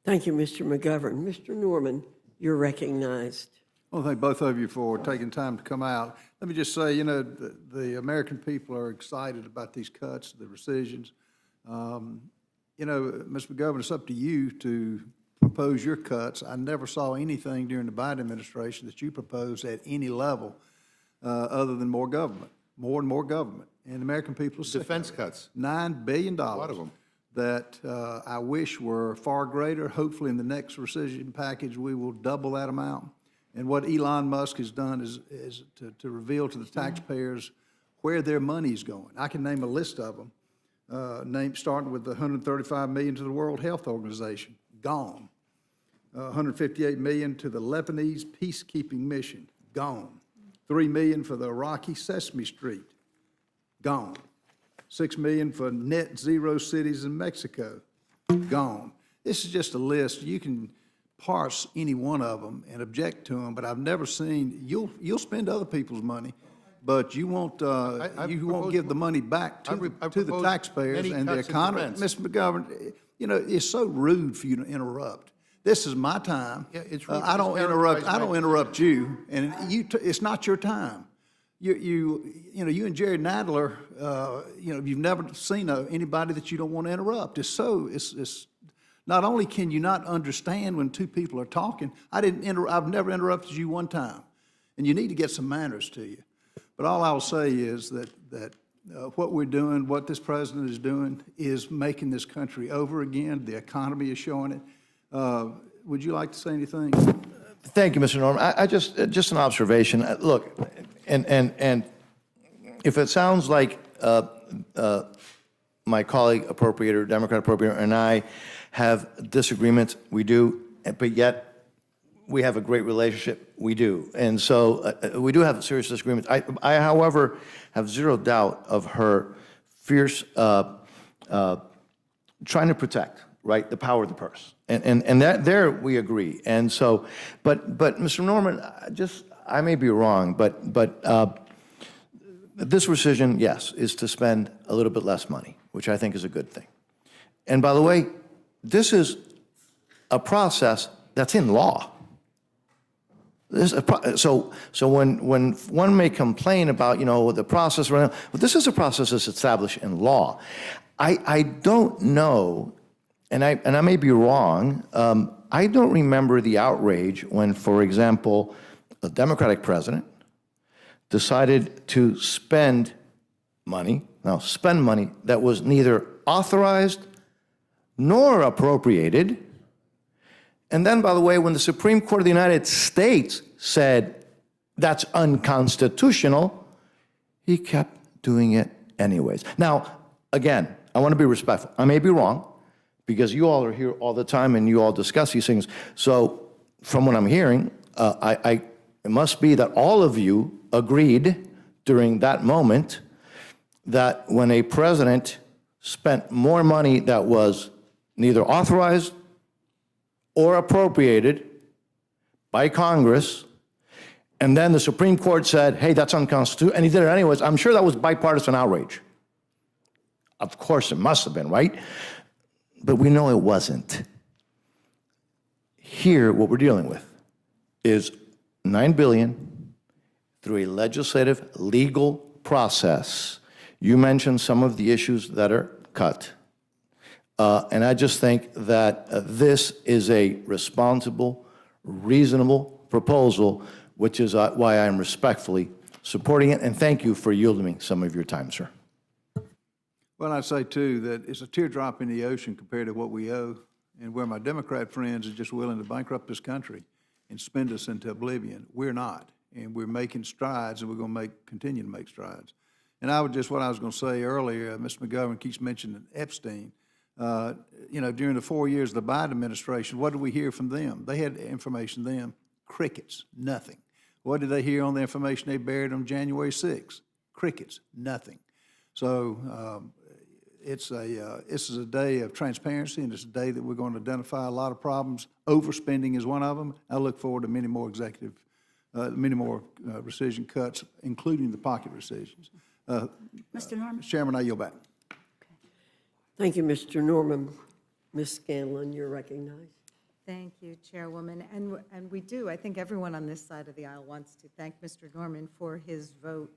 Thank you, Mr. McGovern. Mr. Norman, you're recognized. Well, thank both of you for taking time to come out. Let me just say, you know, the American people are excited about these cuts, the rescissions. You know, Mr. McGovern, it's up to you to propose your cuts. I never saw anything during the Biden administration that you proposed at any level other than more government, more and more government. And the American people are sick of it. Defense cuts. $9 billion. A lot of them. That I wish were far greater. Hopefully in the next rescission package, we will double that amount. And what Elon Musk has done is to reveal to the taxpayers where their money is going. I can name a list of them, starting with the $135 million to the World Health Organization, gone. $158 million to the Lebanese peacekeeping mission, gone. $3 million for the Iraqi Sesame Street, gone. $6 million for net zero cities in Mexico, gone. This is just a list. You can parse any one of them and object to them, but I've never seen, you'll spend other people's money, but you won't give the money back to the taxpayers and the economy. Mr. McGovern, you know, it's so rude for you to interrupt. This is my time. Yeah, it's I don't interrupt you, and it's not your time. You know, you and Jerry Nadler, you know, you've never seen anybody that you don't want to interrupt. It's not only can you not understand when two people are talking, I've never interrupted you one time, and you need to get some manners to you. But all I'll say is that what we're doing, what this president is doing, is making this country over again. The economy is showing it. Would you like to say anything? Thank you, Mr. Norman. I just an observation. Look, and if it sounds like my colleague appropriator, Democrat appropriator, and I have disagreements, we do, but yet we have a great relationship, we do. And so we do have serious disagreements. I, however, have zero doubt of her fierce trying to protect, right, the power of the purse. And that there we agree. And so, but Mr. Norman, I may be wrong, but this rescission, yes, is to spend a little bit less money, which I think is a good thing. And by the way, this is a process that's in law. So when one may complain about, you know, the process, but this is a process that's established in law. I don't know, and I may be wrong, I don't remember the outrage when, for example, a Democratic president decided to spend money that was neither authorized nor appropriated. And then, by the way, when the Supreme Court of the United States said that's unconstitutional, he kept doing it anyways. Now, again, I want to be respectful. I may be wrong, because you all are here all the time and you all discuss these things. So from what I'm hearing, it must be that all of you agreed during that moment that when a president spent more money that was neither authorized or appropriated by Congress, and then the Supreme Court said, hey, that's unconstitutional, and he did it anyways, I'm sure that was bipartisan outrage. Of course it must have been, right? But we know it wasn't. Here, what we're dealing with is $9 billion through a legislative legal process. You mentioned some of the issues that are cut. And I just think that this is a responsible, reasonable proposal, which is why I'm respectfully supporting it. And thank you for yielding some of your time, sir. Well, I'd say, too, that it's a teardrop in the ocean compared to what we owe, and where my Democrat friends are just willing to bankrupt this country and spend us into oblivion. We're not, and we're making strides, and we're going to continue to make strides. And what I was going to say earlier, Mr. McGovern keeps mentioning Epstein. You know, during the 4 years of the Biden administration, what did we hear from them? They had information then, crickets, nothing. What did they hear on the information they buried on January 6th? Crickets, nothing. So this is a day of transparency, and it's a day that we're going to identify a lot of problems. Overspending is one of them. I look forward to many more rescission cuts, including the pocket rescissions. Mr. Norman. Mr. Chairman, I yield back. Thank you, Mr. Norman. Ms. Scanlon, you're recognized. Thank you, Chairwoman. And we do, I think everyone on this side of the aisle wants to thank Mr. Norman for his vote